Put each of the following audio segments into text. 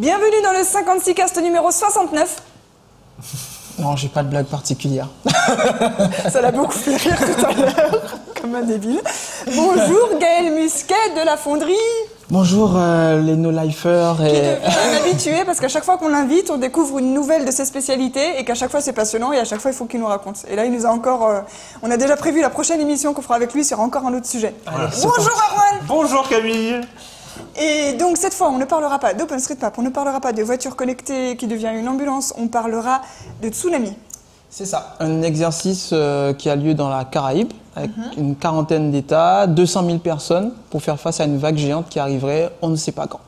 Bienvenue dans le 56cast numéro 69. Non, j'ai pas de blague particulière. Ça l'a beaucoup fait rire tout à l'heure, comme un débile. Bonjour Gaël Musquet de la Fonderie. Bonjour les no-lifers. Qui devient un habitué parce qu'à chaque fois qu'on l'invite, on découvre une nouvelle de ses spécialités et qu'à chaque fois c'est passionnant et à chaque fois il faut qu'il nous raconte. Et là il nous a encore... on a déjà prévu la prochaine émission qu'on fera avec lui sur encore un autre sujet. Voilà. Bonjour Arwan. Bonjour Camille. Et donc cette fois on ne parlera pas d'OpenStreetMap, on ne parlera pas de voitures connectées qui devient une ambulance, on parlera de tsunami. C'est ça, un exercice qui a lieu dans la Caraïbe avec une quarantaine d'États, 200 000 personnes pour faire face à une vague géante qui arriverait on ne sait pas quand.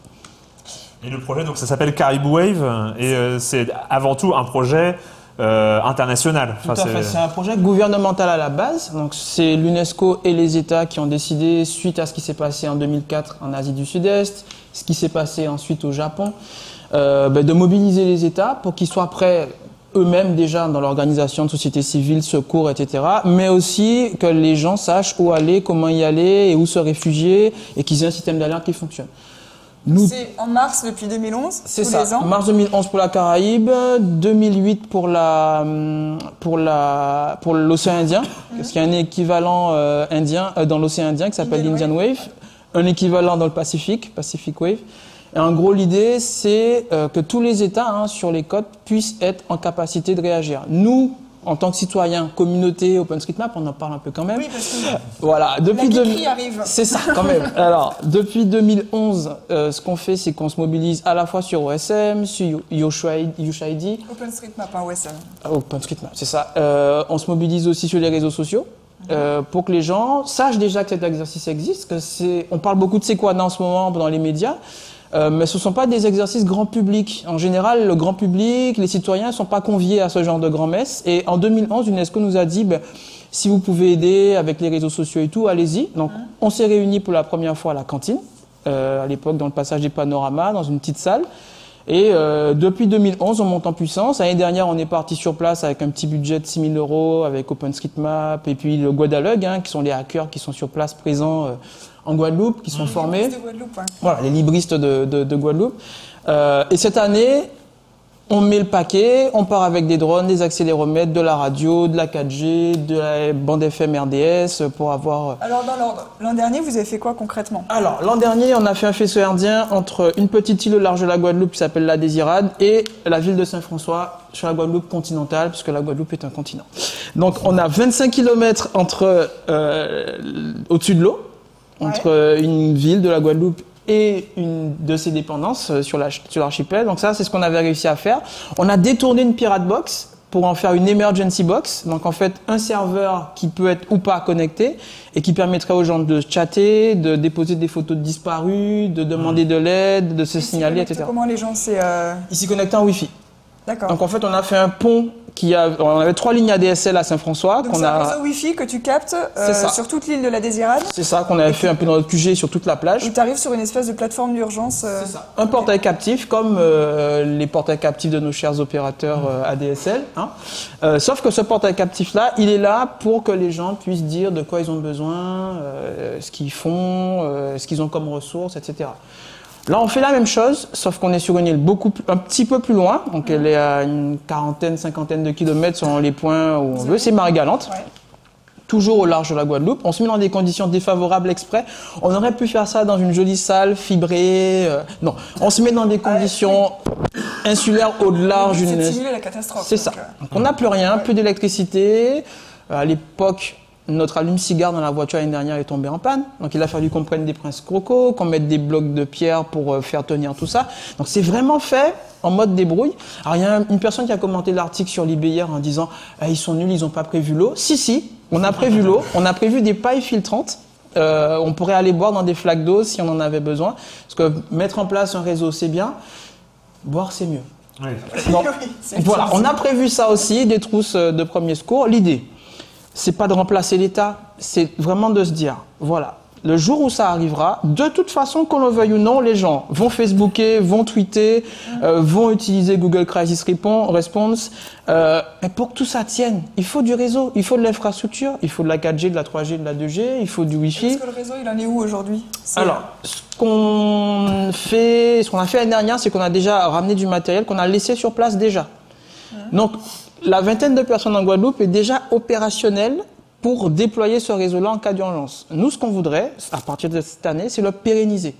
Et le projet, donc ça s'appelle Caribou Wave et c'est avant tout un projet international. Tout à fait, c'est un projet gouvernemental à la base. Donc c'est l'UNESCO et les États qui ont décidé, suite à ce qui s'est passé en 2004 en Asie du Sud-Est, ce qui s'est passé ensuite au Japon, de mobiliser les États pour qu'ils soient prêts eux-mêmes déjà dans l'organisation de société civile, secours, etc. Mais aussi que les gens sachent où aller, comment y aller et où se réfugier et qu'ils aient un système d'alerte qui fonctionne. C'est en mars depuis 2011, c'est tous ça. les ans. Mars 2011 pour la Caraïbe, 2008 pour l'océan Indien, parce qu'il y a un équivalent indien dans l'océan Indien qui s'appelle l'Indian Wave, un équivalent dans le Pacific Wave. Et en gros, l'idée, c'est que tous les États sur les côtes puissent être en capacité de réagir. Nous, en tant que citoyens, communauté, OpenStreetMap, on en parle un peu quand même. Oui, parce que voilà, depuis arrive. C'est ça, quand même. Alors, depuis 2011, ce qu'on fait, c'est qu'on se mobilise à la fois sur OSM, sur USAID. OpenStreetMap, hein, OSM. OpenStreetMap, c'est ça. On se mobilise aussi sur les réseaux sociaux. Pour que les gens sachent déjà que cet exercice existe, on parle beaucoup de c'est quoi en ce moment dans les médias, mais ce ne sont pas des exercices grand public. En général, le grand public, les citoyens ne sont pas conviés à ce genre de grand-messe. Et en 2011, l'UNESCO nous a dit, si vous pouvez aider avec les réseaux sociaux et tout, allez-y. Donc, on s'est réunis pour la première fois à la cantine, à l'époque dans le passage des Panoramas, dans une petite salle. Et depuis 2011, on monte en puissance. L'année dernière, on est parti sur place avec un petit budget de 6 000 €, avec OpenStreetMap, et puis le Guadalug, qui sont les hackers qui sont sur place présents en Guadeloupe, qui sont formés. Les libristes de Guadeloupe, Voilà, les libristes de Guadeloupe. Et cette année, on met le paquet, on part avec des drones, des accéléromètres, de la radio, de la 4G, de la bande FM RDS pour avoir... Alors, dans l'ordre, l'an dernier, vous avez fait quoi concrètement? Alors, l'an dernier, on a fait un faisceau indien entre une petite île au large de la Guadeloupe qui s'appelle la Désirade et la ville de Saint-François sur la Guadeloupe continentale, puisque la Guadeloupe est un continent. Donc, on a 25 km au-dessus de l'eau, entre une ville de la Guadeloupe et une de ses dépendances sur l'archipel. Donc ça, c'est ce qu'on avait réussi à faire. On a détourné une pirate box pour en faire une emergency box. Donc en fait, un serveur qui peut être ou pas connecté et qui permettrait aux gens de chatter, de déposer des photos de disparus, de demander de l'aide, de se signaler, etc. Comment les gens Ils s'y connectent en Wi-Fi. D'accord. Donc en fait, on a fait un pont on avait 3 lignes ADSL à Saint-François. Donc c'est un réseau Wi-Fi que tu captes sur toute l'île de la Désirade. C'est ça, qu'on avait fait un peu dans notre QG sur toute la plage. Où tu arrives sur une espèce de plateforme d'urgence. C'est ça. Un portail captif, comme les portails captifs de nos chers opérateurs ADSL. Sauf que ce portail captif-là, il est là pour que les gens puissent dire de quoi ils ont besoin, ce qu'ils font, ce qu'ils ont comme ressources, etc. Là, on fait la même chose, sauf qu'on est sur une île un petit peu plus loin. Donc, elle est à une cinquantaine de kilomètres selon les points où on veut. C'est Marie-Galante. Ouais. Toujours au large de la Guadeloupe. On se met dans des conditions défavorables exprès. On aurait pu faire ça dans une jolie salle fibrée. Non, on se met dans des conditions insulaires au large d'une... C'est simuler la catastrophe. C'est ça. Donc, on n'a plus rien, plus d'électricité. À l'époque... Notre allume-cigare dans la voiture l'année dernière est tombé en panne. Donc il a fallu qu'on prenne des princes crocos, qu'on mette des blocs de pierre pour faire tenir tout ça. Donc c'est vraiment fait en mode débrouille. Alors il y a une personne qui a commenté l'article sur Libé hier en disant ils sont nuls, ils n'ont pas prévu l'eau. Si, on a prévu l'eau. On a prévu des pailles filtrantes. On pourrait aller boire dans des flaques d'eau si on en avait besoin. Parce que mettre en place un réseau, c'est bien. Boire, c'est mieux. Oui. Donc, voilà, on a prévu ça aussi, des trousses de premier secours. L'idée, c'est pas de remplacer l'État, c'est vraiment de se dire, voilà, Le jour où ça arrivera, de toute façon, qu'on le veuille ou non, les gens vont Facebooker, vont tweeter, vont utiliser Google Crisis Response. Et pour que tout ça tienne, il faut du réseau, il faut de l'infrastructure, il faut de la 4G, de la 3G, de la 2G, il faut du Wi-Fi. Est-ce que le réseau, il en est où aujourd'hui? Alors, ce qu'on a fait l'année dernière, c'est qu'on a déjà ramené du matériel qu'on a laissé sur place déjà. Donc, la vingtaine de personnes en Guadeloupe est déjà opérationnelle pour déployer ce réseau-là en cas d'urgence. Nous, ce qu'on voudrait, à partir de cette année, c'est le pérenniser.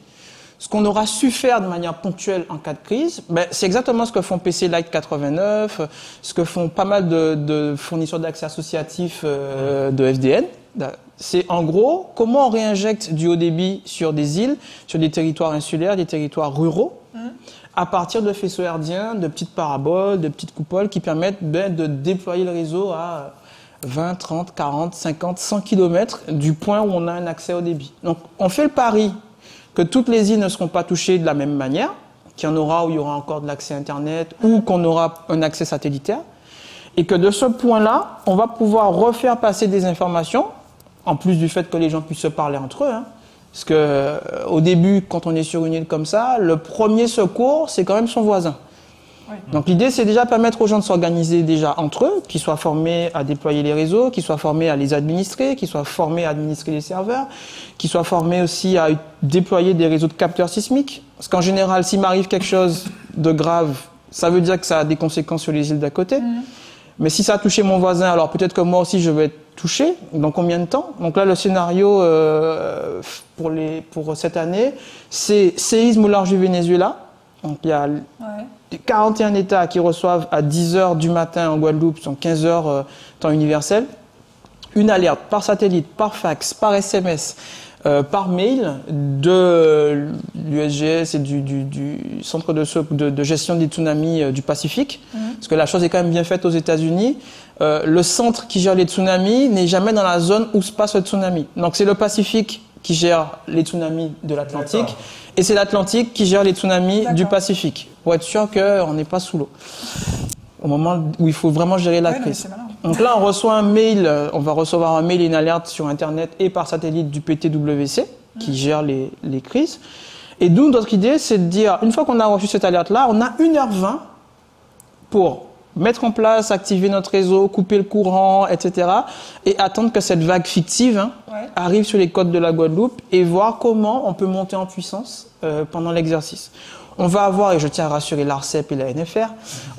Ce qu'on aura su faire de manière ponctuelle en cas de crise, c'est exactement ce que font PC Light 89, ce que font pas mal de fournisseurs d'accès associatifs de FDN. C'est en gros comment on réinjecte du haut débit sur des îles, sur des territoires insulaires, des territoires ruraux, à partir de faisceaux hertziens, de petites paraboles, de petites coupoles qui permettent de déployer le réseau à 20, 30, 40, 50, 100 km du point où on a un accès au débit. Donc on fait le pari que toutes les îles ne seront pas touchées de la même manière, qu'il y en aura où il y aura encore de l'accès Internet ou qu'on aura un accès satellitaire, et que de ce point-là, on va pouvoir refaire passer des informations, en plus du fait que les gens puissent se parler entre eux. Parce que au début, quand on est sur une île comme ça, le premier secours, c'est quand même son voisin. Oui. Donc l'idée, c'est déjà permettre aux gens de s'organiser déjà entre eux, qu'ils soient formés à déployer les réseaux, qu'ils soient formés à les administrer, qu'ils soient formés à administrer les serveurs, qu'ils soient formés aussi à déployer des réseaux de capteurs sismiques. Parce qu'en général, s'il m'arrive quelque chose de grave, ça veut dire que ça a des conséquences sur les îles d'à côté. Mais si ça a touché mon voisin, alors peut-être que moi aussi je vais être touché. Dans combien de temps? Donc là, le scénario pour cette année, c'est séisme au large du Venezuela. Donc il y a 41 États qui reçoivent à 10h du matin en Guadeloupe, sont 15h temps universel, une alerte par satellite, par fax, par SMS, par mail de l'USGS et du Centre de gestion des tsunamis du Pacifique, parce que la chose est quand même bien faite aux États-Unis. Le centre qui gère les tsunamis n'est jamais dans la zone où se passe le tsunami. Donc c'est le Pacifique qui gère les tsunamis de l'Atlantique, et c'est l'Atlantique qui gère les tsunamis du Pacifique, pour être sûr qu'on n'est pas sous l'eau, au moment où il faut vraiment gérer la crise. Donc là, on reçoit un mail, on va recevoir un mail et une alerte sur Internet et par satellite du PTWC, qui gère les crises. Et d'où notre idée, c'est de dire, une fois qu'on a reçu cette alerte-là, on a 1h20 pour mettre en place, activer notre réseau, couper le courant, etc. et attendre que cette vague fictive arrive sur les côtes de la Guadeloupe et voir comment on peut monter en puissance pendant l'exercice. On va avoir, et je tiens à rassurer l'ARCEP et la NFR,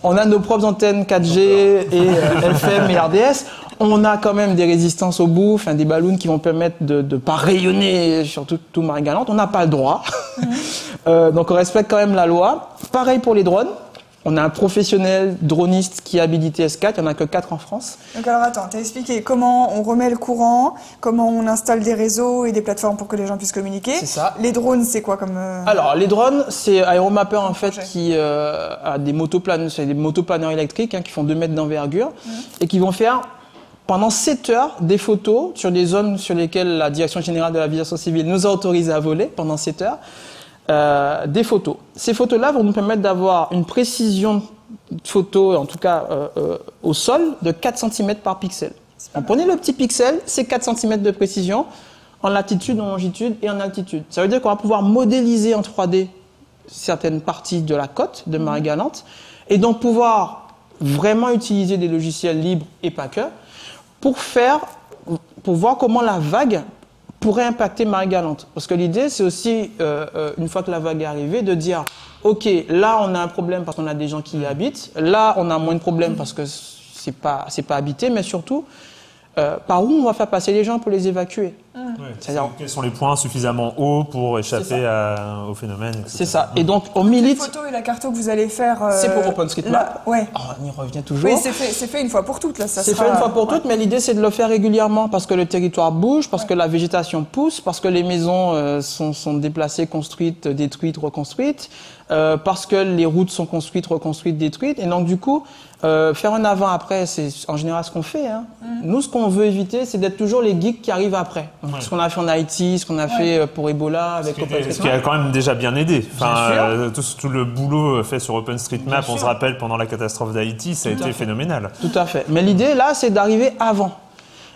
on a nos propres antennes 4G et FM et RDS. On a quand même des résistances au bout, des ballons qui vont permettre de ne pas rayonner sur tout Marie-Galante. On n'a pas le droit. Donc on respecte quand même la loi. Pareil pour les drones. On a un professionnel droniste qui est habilité S4, il n'y en a que 4 en France. Donc alors attends, tu as expliqué comment on remet le courant, comment on installe des réseaux et des plateformes pour que les gens puissent communiquer. C'est ça. Les drones, c'est quoi comme... Alors les drones, c'est Aéromapper en fait qui a des motoplaneurs électriques qui font 2 mètres d'envergure et qui vont faire pendant 7 heures des photos sur des zones sur lesquelles la Direction Générale de l'Aviation Civile nous a autorisé à voler pendant 7 heures. Des photos. Ces photos-là vont nous permettre d'avoir une précision de photo, en tout cas au sol, de 4 cm par pixel. Donc, prenez le petit pixel, c'est 4 cm de précision en latitude, en longitude et en altitude. Ça veut dire qu'on va pouvoir modéliser en 3D certaines parties de la côte de Marie-Galante et donc pouvoir vraiment utiliser des logiciels libres et pas que pour voir comment la vague pourrait impacter Marie-Galante. Parce que l'idée, c'est aussi, une fois que la vague est arrivée, de dire « Ok, là, on a un problème parce qu'on a des gens qui y habitent. Là, on a moins de problèmes parce que c'est pas habité. Mais surtout, par où on va faire passer les gens pour les évacuer. » Quels sont les points suffisamment hauts pour échapper au phénomène, etc. C'est ça. Et donc, on milite... La photo et la carto que vous allez faire... c'est pour OpenStreetMap. Ouais. Oh, on y revient toujours. Oui, c'est fait une fois pour toutes. C'est fait une fois pour toutes, mais l'idée, c'est de le faire régulièrement parce que le territoire bouge, parce que la végétation pousse, parce que les maisons sont déplacées, construites, détruites, reconstruites, parce que les routes sont construites, reconstruites, détruites. Et donc, du coup, faire un avant-après, c'est en général ce qu'on fait. Nous, ce qu'on veut éviter, c'est d'être toujours les geeks qui arrivent après. Ce qu'on a fait en Haïti, ce qu'on a fait pour Ebola avec OpenStreetMap. Ce qui a quand même déjà bien aidé. Tout le boulot fait sur OpenStreetMap, on se rappelle pendant la catastrophe d'Haïti, ça a été phénoménal. Tout à fait. Mais l'idée là, c'est d'arriver avant.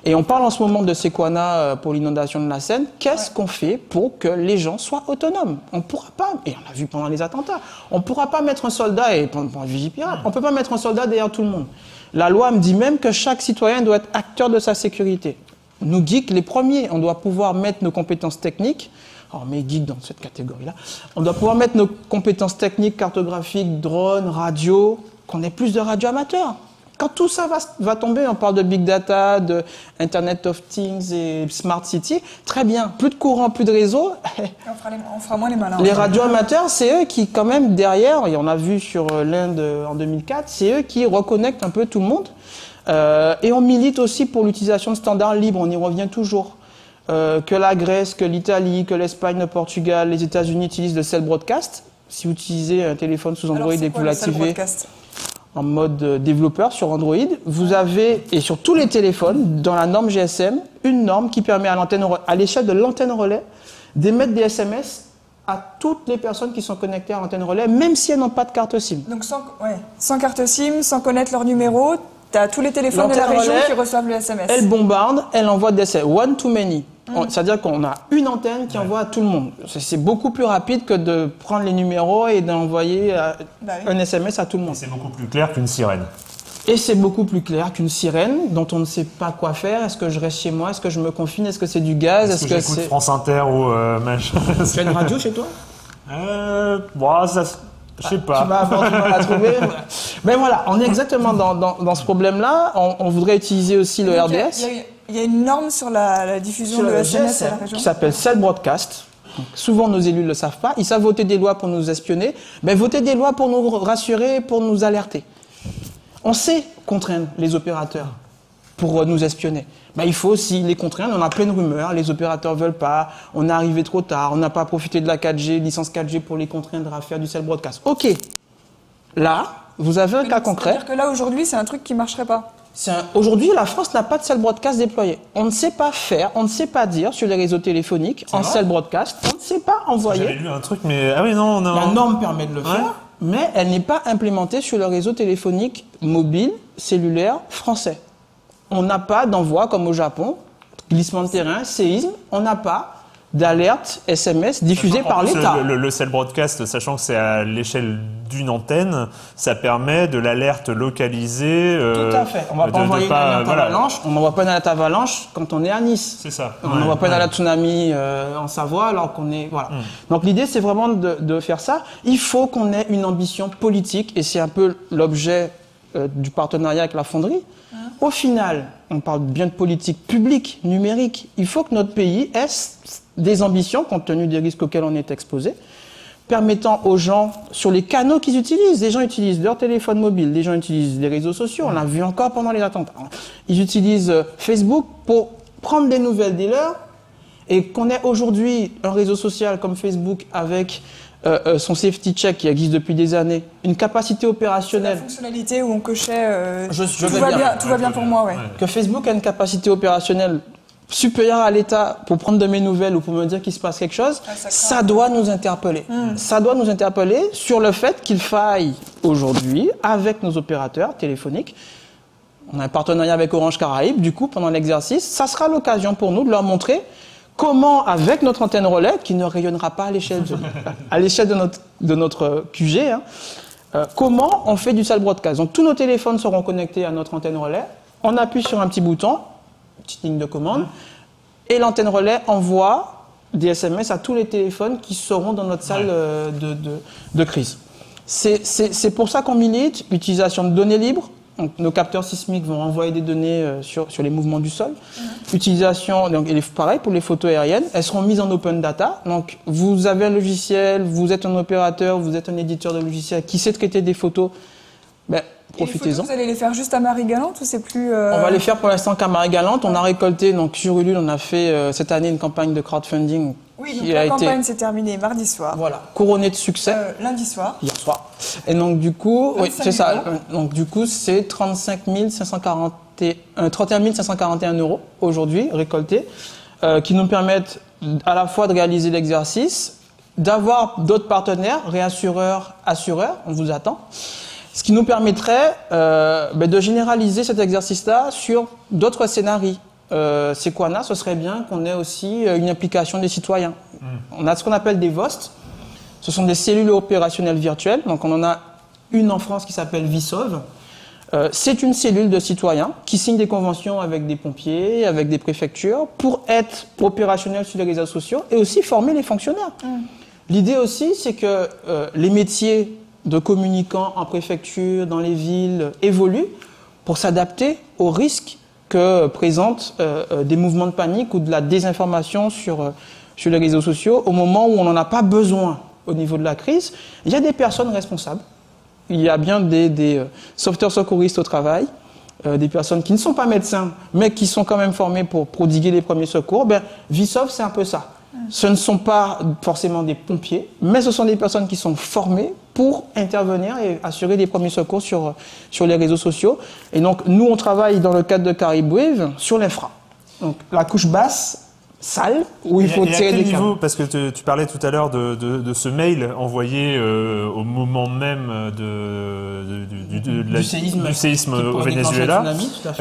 Et on parle en ce moment de Sequana pour l'inondation de la Seine. Qu'est-ce qu'on fait pour que les gens soient autonomes? On ne pourra pas, et on l'a vu pendant les attentats, on ne pourra pas mettre un soldat, et pendant Vigipirate, on ne peut pas mettre un soldat derrière tout le monde. La loi me dit même que chaque citoyen doit être acteur de sa sécurité. Nous, geeks, les premiers, on doit pouvoir mettre nos compétences techniques, alors mes geeks dans cette catégorie-là, on doit pouvoir mettre nos compétences techniques, cartographiques, drones, radio, qu'on ait plus de radio amateurs. Quand tout ça va tomber, on parle de Big Data, de Internet of Things et Smart City, très bien, plus de courant, plus de réseau. On fera moins les malins. Les radios amateurs, c'est eux qui, quand même, derrière, et on a vu sur l'Inde en 2004, c'est eux qui reconnectent un peu tout le monde. Et on milite aussi pour l'utilisation de standards libres, on y revient toujours. Que la Grèce, que l'Italie, que l'Espagne, le Portugal, les États-Unis utilisent le Cell Broadcast. Si vous utilisez un téléphone sous Android et que vous l'activez en mode développeur sur Android, vous avez, et sur tous les téléphones, dans la norme GSM, une norme qui permet à l'échelle de l'antenne relais d'émettre des SMS à toutes les personnes qui sont connectées à l'antenne relais, même si elles n'ont pas de carte SIM. Donc sans carte SIM, sans connaître leur numéro, tu as tous les téléphones de la région qui reçoivent le SMS. Elle bombarde, elle envoie des SMS. One to many. C'est-à-dire qu'on a une antenne qui envoie à tout le monde. C'est beaucoup plus rapide que de prendre les numéros et d'envoyer un SMS à tout le monde. C'est beaucoup plus clair qu'une sirène. Et c'est beaucoup plus clair qu'une sirène dont on ne sait pas quoi faire. Est-ce que je reste chez moi? Est-ce que je me confine? Est-ce que c'est du gaz? Est-ce que j'écoute France Inter ou machin? Tu as une radio chez toi? Bon, ça... Je sais pas. Tu vas avoir du mal à trouver. Mais voilà, on est exactement dans ce problème-là. On voudrait utiliser aussi le RDS. Il y a une norme sur la diffusion de SMS à la région qui s'appelle Cell Broadcast. Donc, souvent, nos élus ne le savent pas. Ils savent voter des lois pour nous espionner. Mais voter des lois pour nous rassurer, pour nous alerter. On sait contraindre les opérateurs pour nous espionner. Ben, il faut aussi les contraindre. On a plein de rumeurs. Les opérateurs ne veulent pas. On est arrivé trop tard. On n'a pas profité de la 4G, licence 4G pour les contraindre à faire du Cell Broadcast. OK. Là, vous avez un cas concret. C'est-à-dire que là, aujourd'hui, c'est un truc qui ne marcherait pas. Aujourd'hui, la France n'a pas de Cell Broadcast déployé. On ne sait pas faire, on ne sait pas dire sur les réseaux téléphoniques en Cell Broadcast. On ne sait pas envoyer. J'avais lu un truc, mais ah oui, non. La norme permet de le faire, mais elle n'est pas implémentée sur le réseau téléphonique mobile, cellulaire français. On n'a pas d'envoi comme au Japon, glissement de terrain, séisme, on n'a pas d'alerte SMS diffusée par l'État. Le Cell Broadcast, sachant que c'est à l'échelle d'une antenne, ça permet de l'alerte localisée. Tout à fait. On ne va pas envoyer une alerte avalanche. On n'envoie pas une alerte avalanche quand on est à Nice. C'est ça. On n'envoie pas une alerte tsunami en Savoie alors qu'on est... Voilà. Donc l'idée, c'est vraiment de faire ça. Il faut qu'on ait une ambition politique et c'est un peu l'objet du partenariat avec la Fonderie. Au final, on parle bien de politique publique, numérique. Il faut que notre pays ait des ambitions, compte tenu des risques auxquels on est exposé, permettant aux gens, sur les canaux qu'ils utilisent, les gens utilisent leur téléphone mobile, les gens utilisent les réseaux sociaux, on l'a vu encore pendant les attentats. Ils utilisent Facebook pour prendre des nouvelles des leurs, et qu'on ait aujourd'hui un réseau social comme Facebook avec son safety check qui existe depuis des années, une capacité opérationnelle. La fonctionnalité où on cochait tout va bien pour moi, ouais. Que Facebook a une capacité opérationnelle supérieure à l'État pour prendre de mes nouvelles ou pour me dire qu'il se passe quelque chose, ça doit nous interpeller. Ça doit nous interpeller sur le fait qu'il faille aujourd'hui, avec nos opérateurs téléphoniques, on a un partenariat avec Orange Caraïbes, du coup, pendant l'exercice, ça sera l'occasion pour nous de leur montrer comment, avec notre antenne relais, qui ne rayonnera pas à l'échelle de notre QG, comment on fait du Cell Broadcast. Donc tous nos téléphones seront connectés à notre antenne relais, on appuie sur un petit bouton, petite ligne de commande, et l'antenne relais envoie des SMS à tous les téléphones qui seront dans notre salle de crise. C'est pour ça qu'on milite, l'utilisation de données libres. Donc, nos capteurs sismiques vont envoyer des données sur les mouvements du sol. Utilisation, donc, et pareil pour les photos aériennes, elles seront mises en open data. Donc vous avez un logiciel, vous êtes un opérateur, vous êtes un éditeur de logiciel qui sait traiter des photos, ben, profitez-en. Vous allez les faire juste à Marie-Galante ou c'est plus... On va les faire pour l'instant qu'à Marie-Galante. On a récolté, donc sur Ulule, on a fait cette année une campagne de crowdfunding. Oui, donc la campagne s'est terminée mardi soir. Voilà, couronnée de succès. Lundi soir. Hier soir. Et donc du coup, oui, c'est ça. Donc du coup, c'est 31 541 € aujourd'hui récoltés, qui nous permettent à la fois de réaliser l'exercice, d'avoir d'autres partenaires, réassureurs, assureurs, on vous attend. Ce qui nous permettrait de généraliser cet exercice-là sur d'autres scénarios. Sequana, ce serait bien qu'on ait aussi une implication des citoyens. On a ce qu'on appelle des VOST. Ce sont des cellules opérationnelles virtuelles. Donc on en a une en France qui s'appelle Visov. C'est une cellule de citoyens qui signe des conventions avec des pompiers, avec des préfectures, pour être opérationnels sur les réseaux sociaux et aussi former les fonctionnaires. L'idée aussi, c'est que les métiers de communicants en préfecture, dans les villes, évoluent pour s'adapter aux risques que présentent des mouvements de panique ou de la désinformation sur les réseaux sociaux au moment où on n'en a pas besoin au niveau de la crise. Il y a des personnes responsables. Il y a bien des sauveteurs secouristes au travail, des personnes qui ne sont pas médecins, mais qui sont quand même formées pour prodiguer les premiers secours. Visov, c'est un peu ça. Ce ne sont pas forcément des pompiers, mais ce sont des personnes qui sont formées pour intervenir et assurer les premiers secours sur les réseaux sociaux. Et donc, nous, on travaille dans le cadre de Caribou Wave sur l'infra. Donc, la couche basse, salle, où il faut tirer des câbles. Parce que tu parlais tout à l'heure de ce mail envoyé au moment même du séisme au Venezuela.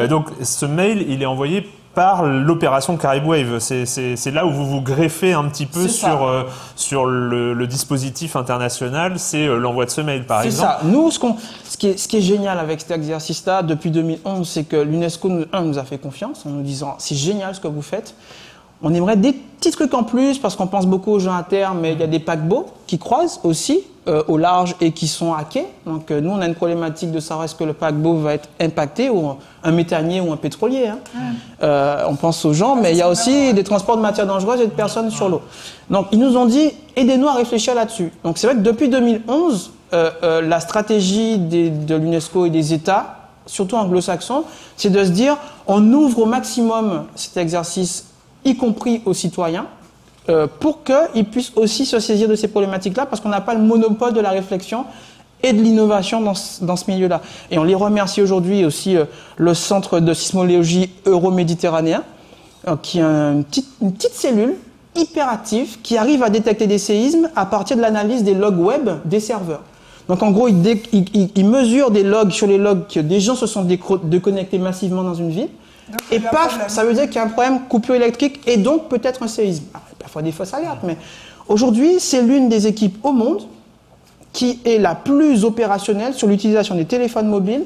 Donc, ce mail, il est envoyé par l'opération Caribou Wave. C'est là où vous vous greffez un petit peu sur le dispositif international, c'est l'envoi de ce mail, par exemple. C'est ça. Nous, ce qui est génial avec cet exercice-là, depuis 2011, c'est que l'UNESCO nous a fait confiance en nous disant « c'est génial ce que vous faites ». On aimerait des petits trucs en plus parce qu'on pense beaucoup aux gens à terre, mais il y a des paquebots qui croisent aussi au large et qui sont hackés. Donc nous, on a une problématique de savoir est-ce que le paquebot va être impacté ou un méthanier ou un pétrolier. On pense aux gens, mais il y a aussi des transports de matières dangereuses et de personnes sur l'eau. Donc ils nous ont dit aidez-nous à réfléchir là-dessus. Donc c'est vrai que depuis 2011, la stratégie de l'UNESCO et des États, surtout anglo-saxons, c'est de se dire on ouvre au maximum cet exercice, y compris aux citoyens, pour qu'ils puissent aussi se saisir de ces problématiques-là, parce qu'on n'a pas le monopole de la réflexion et de l'innovation dans ce milieu-là. Et on les remercie aujourd'hui aussi le Centre de sismologie euro-méditerranéen, qui est une petite cellule hyper active qui arrive à détecter des séismes à partir de l'analyse des logs web des serveurs. Donc en gros, ils mesurent des logs sur les logs que des gens se sont déconnectés massivement dans une ville. Et paf, ça veut dire qu'il y a un problème, coupure électrique et donc peut-être un séisme. Parfois des fausses alertes, mais aujourd'hui, c'est l'une des équipes au monde qui est la plus opérationnelle sur l'utilisation des téléphones mobiles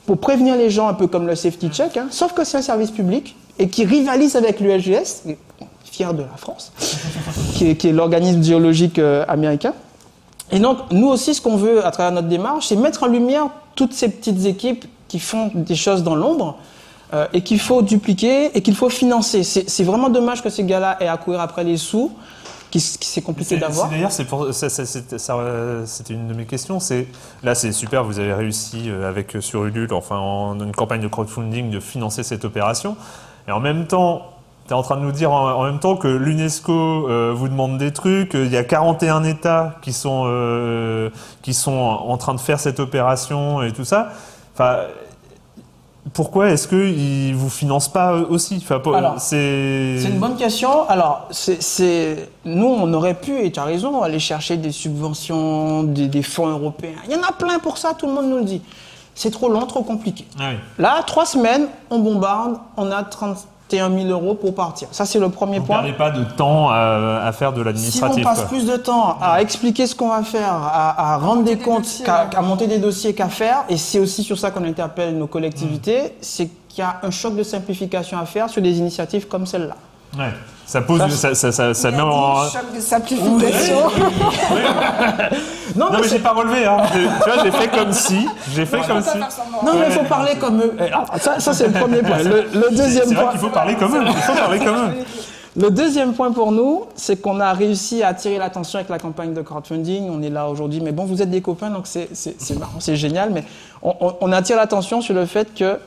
pour prévenir les gens, un peu comme le safety check, sauf que c'est un service public et qui rivalise avec l'USGS, fier de la France, qui est l'organisme géologique américain. Et donc, nous aussi, ce qu'on veut à travers notre démarche, c'est mettre en lumière toutes ces petites équipes qui font des choses dans l'ombre, et qu'il faut dupliquer et qu'il faut financer. C'est vraiment dommage que ces gars-là aient à courir après les sous, qui c'est compliqué d'avoir. D'ailleurs, c'était une de mes questions. Là, c'est super, vous avez réussi sur Ulule, enfin en une campagne de crowdfunding, de financer cette opération. Et en même temps, tu es en train de nous dire en même temps que l'UNESCO vous demande des trucs. Il y a 41 États qui sont en train de faire cette opération et tout ça. Enfin, pourquoi est-ce qu'ils ne vous financent pas aussi? C'est une bonne question. Alors, nous, on aurait pu, et tu as raison, aller chercher des subventions, des fonds européens. Il y en a plein pour ça, tout le monde nous le dit. C'est trop long, trop compliqué. Ah oui. Là, 3 semaines, on bombarde, on a 31 000 euros pour partir. Ça, c'est le premier point. Vous ne perdez pas de temps à faire de l'administratif. Si on passe plus de temps à expliquer ce qu'on va faire, à rendre des comptes, qu'à monter des dossiers, qu'à faire, et c'est aussi sur ça qu'on interpelle nos collectivités, c'est qu'il y a un choc de simplification à faire sur des initiatives comme celle-là. Ouais. Ça pose, ça met en choc de simplification. Non, mais j'ai pas relevé. Hein. Tu vois, j'ai fait comme si. Non, mais il faut parler comme eux. Ça c'est le premier point. Le deuxième point. C'est vrai qu'il faut parler comme eux. Le deuxième point pour nous, c'est qu'on a réussi à attirer l'attention avec la campagne de crowdfunding. On est là aujourd'hui, mais bon, vous êtes des copains, donc c'est marrant, c'est génial. Mais on attire l'attention sur le fait que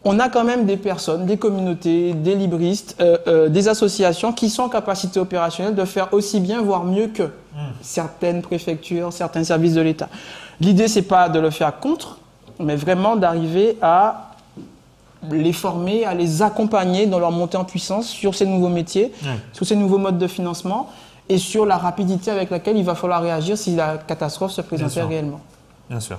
on a quand même des personnes, des communautés, des libristes, des associations qui sont en capacité opérationnelle de faire aussi bien, voire mieux que certaines préfectures, certains services de l'État. L'idée, c'est pas de le faire contre, mais vraiment d'arriver à les former, à les accompagner dans leur montée en puissance sur ces nouveaux métiers, sur ces nouveaux modes de financement et sur la rapidité avec laquelle il va falloir réagir si la catastrophe se présentait réellement. Bien sûr.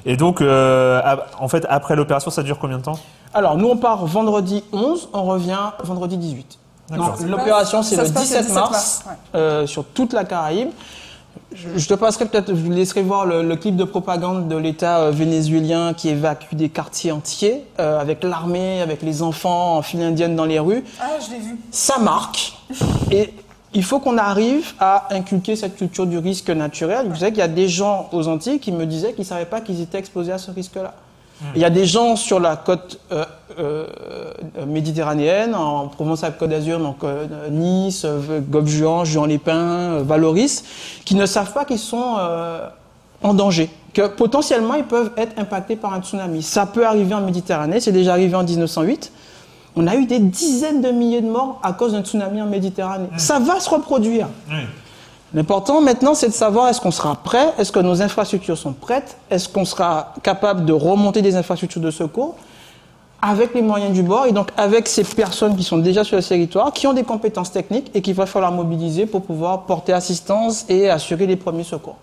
Et donc, en fait, après l'opération, ça dure combien de temps? Alors, nous, on part vendredi 11, on revient vendredi 18. Donc, l'opération, c'est le 17 mars, sur toute la Caraïbe. Je te passerai peut-être, je vous laisserai voir le clip de propagande de l'État vénézuélien qui évacue des quartiers entiers, avec l'armée, avec les enfants en file indienne dans les rues. Ah, je l'ai vu. Ça marque. Et il faut qu'on arrive à inculquer cette culture du risque naturel. Vous savez qu'il y a des gens aux Antilles qui me disaient qu'ils ne savaient pas qu'ils étaient exposés à ce risque-là. Il y a des gens sur la côte méditerranéenne, en Provence-Alpes-Côte d'Azur, donc Nice, Gob-Juan, Juan-les-Pins, Valoris, qui ne savent pas qu'ils sont en danger, que potentiellement ils peuvent être impactés par un tsunami. Ça peut arriver en Méditerranée, c'est déjà arrivé en 1908. On a eu des dizaines de milliers de morts à cause d'un tsunami en Méditerranée. Ça va se reproduire. L'important maintenant, c'est de savoir est-ce qu'on sera prêt, est-ce que nos infrastructures sont prêtes, est-ce qu'on sera capable de remonter des infrastructures de secours avec les moyens du bord et donc avec ces personnes qui sont déjà sur le territoire, qui ont des compétences techniques et qu'il va falloir mobiliser pour pouvoir porter assistance et assurer les premiers secours.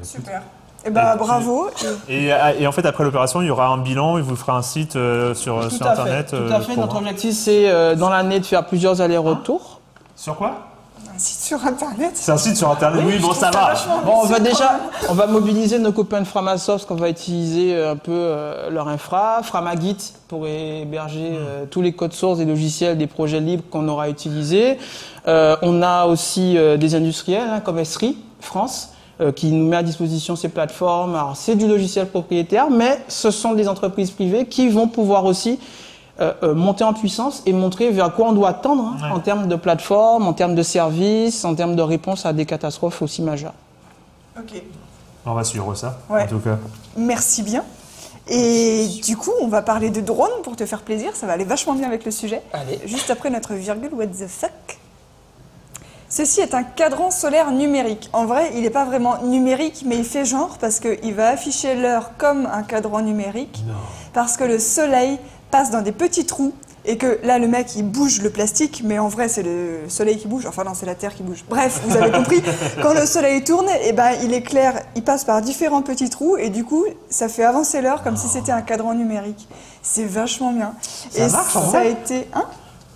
Super. Eh ben, bravo. Et en fait, après l'opération, il y aura un bilan, il vous fera un site sur Internet. Tout à fait. Notre objectif, c'est dans l'année de faire plusieurs allers-retours. Sur quoi? Un site sur Internet. C'est un site sur Internet, oui, bon, ça va. Bon, on va mobiliser nos copains de Framasoft, qu'on va utiliser un peu leur infra, Framagit pour héberger tous les codes sources et logiciels des projets libres qu'on aura utilisés. On a aussi des industriels comme Esri France, qui nous met à disposition ces plateformes. Alors, c'est du logiciel propriétaire, mais ce sont des entreprises privées qui vont pouvoir aussi monter en puissance et montrer vers quoi on doit tendre en termes de plateforme, en termes de services, en termes de réponse à des catastrophes aussi majeures. Ok. On va suivre ça, en tout cas. Merci bien. Et du coup, on va parler de drones pour te faire plaisir. Ça va aller vachement bien avec le sujet. Allez. Juste après notre virgule, what the fuck. Ceci est un cadran solaire numérique. En vrai, il n'est pas vraiment numérique, mais il fait genre parce qu'il va afficher l'heure comme un cadran numérique. Non. Parce que le soleil passe dans des petits trous et que là, le mec, il bouge le plastique, mais en vrai, c'est le soleil qui bouge. Enfin non, c'est la Terre qui bouge. Bref, vous avez compris. Quand le soleil tourne, eh ben, il éclaire, il passe par différents petits trous et du coup, ça fait avancer l'heure comme si c'était un cadran numérique. C'est vachement bien. Ça marche, ça a été... Hein?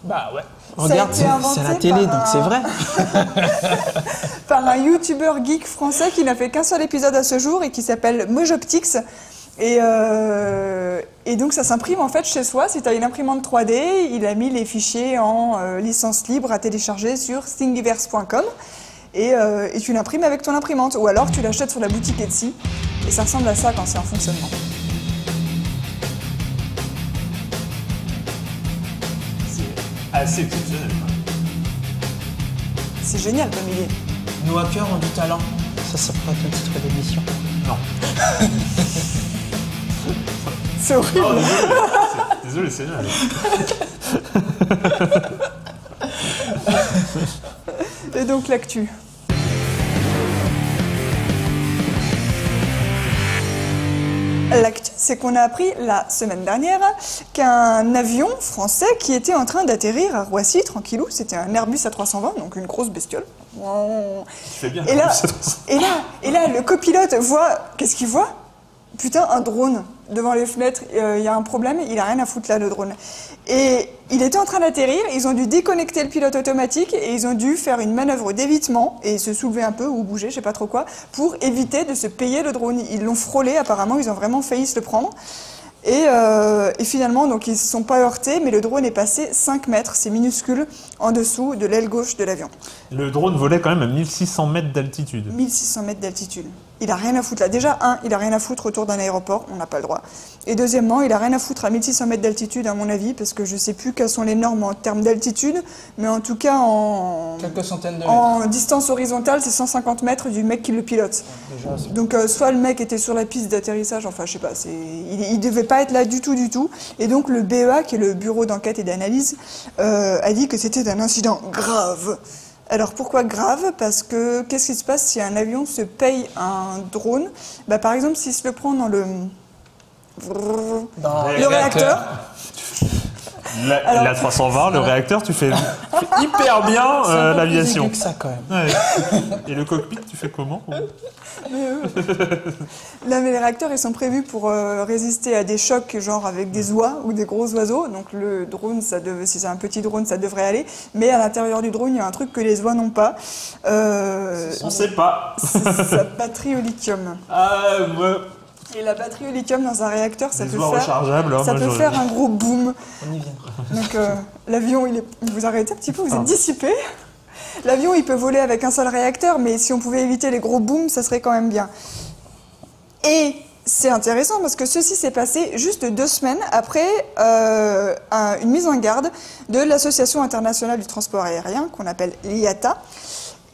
Bah ouais. Regarde, c'est la télé, donc c'est vrai. Par un youtubeur geek français qui n'a fait qu'un seul épisode à ce jour et qui s'appelle Mojoptix. Et donc ça s'imprime en fait chez soi. Si tu as une imprimante 3D, il a mis les fichiers en licence libre à télécharger sur thingiverse.com et tu l'imprimes avec ton imprimante. Ou alors tu l'achètes sur la boutique Etsy et ça ressemble à ça quand c'est en fonctionnement. Assez exceptionnel. C'est génial comme idée. Nos hackers ont du talent. Ça pourrait être un titre d'émission. Non. C'est horrible. Oh, désolé, c'est génial. Et donc l'actu. L'actu, c'est qu'on a appris la semaine dernière qu'un avion français qui était en train d'atterrir à Roissy, tranquillou, c'était un Airbus A320, donc une grosse bestiole. C'est bien. Et là, le copilote voit, qu'est-ce qu'il voit? Putain, un drone devant les fenêtres, il y a un problème, il a rien à foutre là, le drone. Et il était en train d'atterrir, ils ont dû déconnecter le pilote automatique et ils ont dû faire une manœuvre d'évitement et se soulever un peu ou bouger, je sais pas trop quoi, pour éviter de se payer le drone. Ils l'ont frôlé apparemment, ils ont vraiment failli se le prendre. Et finalement, donc, ils ne se sont pas heurtés, mais le drone est passé 5 mètres, c'est minuscule, en dessous de l'aile gauche de l'avion. Le drone volait quand même à 1600 mètres d'altitude. 1600 mètres d'altitude. Il a rien à foutre là. Déjà, il a rien à foutre autour d'un aéroport, on n'a pas le droit. Et deuxièmement, il a rien à foutre à 1600 mètres d'altitude, à mon avis, parce que je sais plus quelles sont les normes en termes d'altitude, mais en tout cas, quelques centaines de mètres. En distance horizontale, c'est 150 mètres du mec qui le pilote. Déjà, donc, soit le mec était sur la piste d'atterrissage, enfin, je sais pas, il devait pas être là du tout. Et donc, le BEA, qui est le bureau d'enquête et d'analyse, a dit que c'était un incident grave. Alors pourquoi grave? Parce que qu'est-ce qui se passe si un avion se paye un drone? Bah, par exemple, s'il se le prend dans le réacteur. La 320, le réacteur, tu fais hyper bien l'aviation. C'est un peu plus aigu que ça, quand même. Ouais. Et le cockpit, tu fais comment? Là, mais les réacteurs, ils sont prévus pour résister à des chocs, genre avec des oies ou des gros oiseaux. Donc le drone, si c'est un petit drone, ça devrait aller. Mais à l'intérieur du drone, il y a un truc que les oies n'ont pas. On sait pas. C'est sa batterie au lithium. Ouais. Et la batterie au lithium dans un réacteur, ça peut rechargeables, faire un gros boom. On y vient. Donc l'avion, vous arrêtez un petit peu, vous êtes dissipé. L'avion, il peut voler avec un seul réacteur, mais si on pouvait éviter les gros booms, ça serait quand même bien. Et c'est intéressant parce que ceci s'est passé juste 2 semaines après une mise en garde de l'Association internationale du transport aérien, qu'on appelle l'IATA,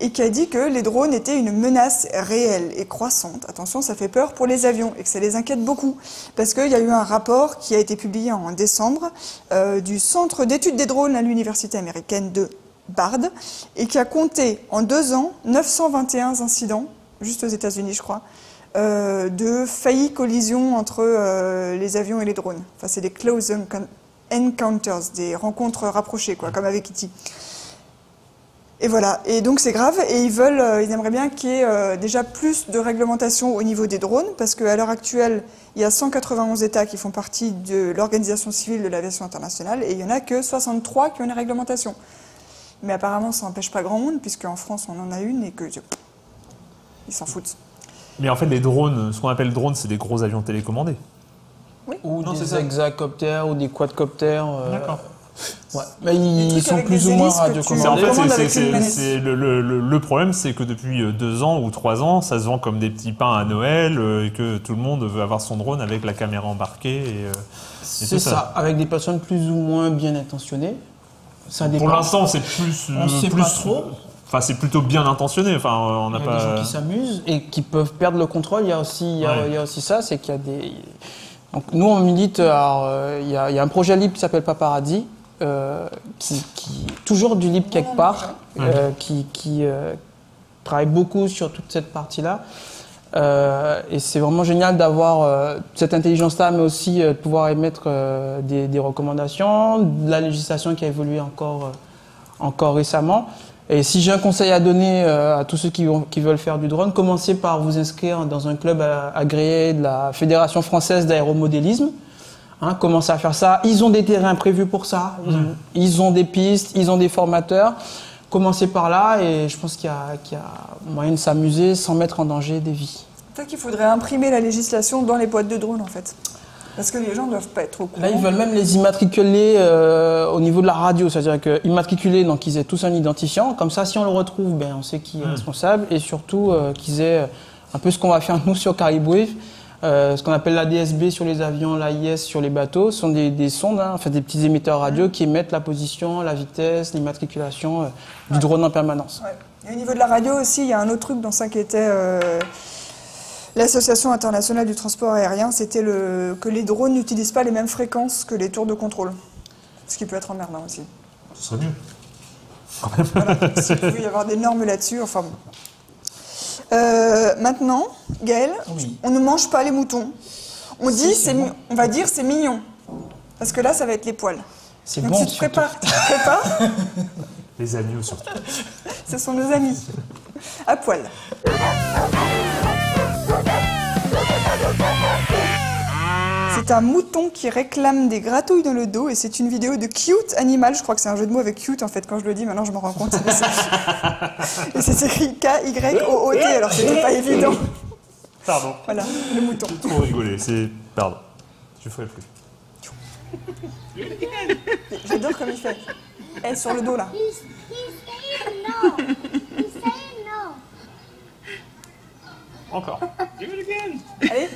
et qui a dit que les drones étaient une menace réelle et croissante. Attention, ça fait peur pour les avions et que ça les inquiète beaucoup. Parce qu'il y a eu un rapport qui a été publié en décembre du Centre d'études des drones à l'université américaine de Bard et qui a compté en 2 ans 921 incidents, juste aux États-Unis je crois, de faillies collisions entre les avions et les drones. Enfin, c'est des close encounters, des rencontres rapprochées, quoi, comme avec E.T. Et voilà, et donc c'est grave, et ils aimeraient bien qu'il y ait déjà plus de réglementation au niveau des drones, parce qu'à l'heure actuelle, il y a 191 États qui font partie de l'Organisation civile de l'aviation internationale, et il n'y en a que 63 qui ont une réglementation. Mais apparemment, ça n'empêche pas grand monde, puisqu'en France, on en a une, et ils s'en foutent. Mais en fait, les drones, ce qu'on appelle drones, c'est des gros avions télécommandés. Oui. Ou des hexacoptères ou des quadcoptères. D'accord. Ouais. Mais ils sont plus ou moins radiocommandés. En fait, le problème, c'est que depuis 2 ans ou 3 ans, ça se vend comme des petits pains à Noël et que tout le monde veut avoir son drone avec la caméra embarquée. C'est ça, avec des personnes plus ou moins bien intentionnées. Ça dépend. Pour l'instant, c'est plus. On ne sait pas trop. Enfin, c'est plutôt bien intentionné. Enfin, on n'a pas. Il y a des gens qui s'amusent et qui peuvent perdre le contrôle. Il y a aussi ça, c'est qu'il y a des. Donc, nous, on milite. Il y a un projet libre qui s'appelle Paparazzi. Toujours du libre quelque part, qui travaille beaucoup sur toute cette partie-là. Et c'est vraiment génial d'avoir cette intelligence-là, mais aussi de pouvoir émettre des recommandations, de la législation qui a évolué encore récemment. Et si j'ai un conseil à donner à tous ceux qui veulent faire du drone, commencez par vous inscrire dans un club agréé de la Fédération française d'aéromodélisme. Commencez à faire ça. Ils ont des terrains prévus pour ça. Ils ont des pistes, ils ont des formateurs. Commencez par là et je pense qu'il y a moyen de s'amuser sans mettre en danger des vies. Peut-être qu'il faudrait imprimer la législation dans les boîtes de drones en fait. Parce que les gens ne doivent pas être au courant. Là, ils veulent même les immatriculer au niveau de la radio. C'est-à-dire qu'immatriculer, donc ils aient tous un identifiant. Comme ça, si on le retrouve, on sait qui est responsable. Et surtout, qu'ils aient un peu ce qu'on va faire nous sur Caribwave. Ce qu'on appelle l'ADSB sur les avions, l'AIS sur les bateaux, ce sont des sondes, des petits émetteurs radio qui émettent la position, la vitesse, l'immatriculation du drone en permanence. Ouais. Et au niveau de la radio aussi, il y a un autre truc dans ça qui était l'Association internationale du transport aérien, c'était que les drones n'utilisent pas les mêmes fréquences que les tours de contrôle. Ce qui peut être emmerdant aussi. Ce serait mieux. Voilà, s'il pouvait y avoir des normes là-dessus, enfin bon. Maintenant, Gaël, on ne mange pas les moutons. On va dire c'est mignon. Parce que là, ça va être les poils. C'est donc bon. Tu te prépares. Les agneaux surtout. Ce sont nos amis. À poil. C'est un mouton qui réclame des gratouilles dans le dos et c'est une vidéo de Cute Animal. Je crois que c'est un jeu de mots avec cute en fait. Quand je le dis, maintenant je m'en rends compte. Et c'est écrit K-Y-O-O-T, alors c'était pas évident. Pardon. Voilà, le mouton. Trop rigolé, pardon. Je ferai plus. J'adore comme il fait. Sur le dos là. He's saying no. He's saying no. Encore. Do it again. Allez.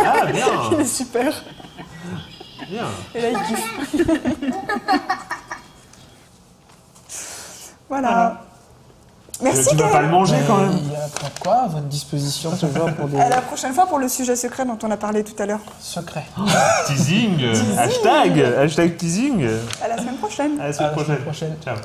Ah, bien. Il est super. Bien. Et là, il kiffe. Voilà. Merci, tu vas pas le manger quand même. Il y a quoi à votre disposition toujours pour des... À la prochaine fois pour le sujet secret dont on a parlé tout à l'heure. Secret. Teasing. Hashtag teasing. À la semaine prochaine. À la semaine prochaine. Ciao.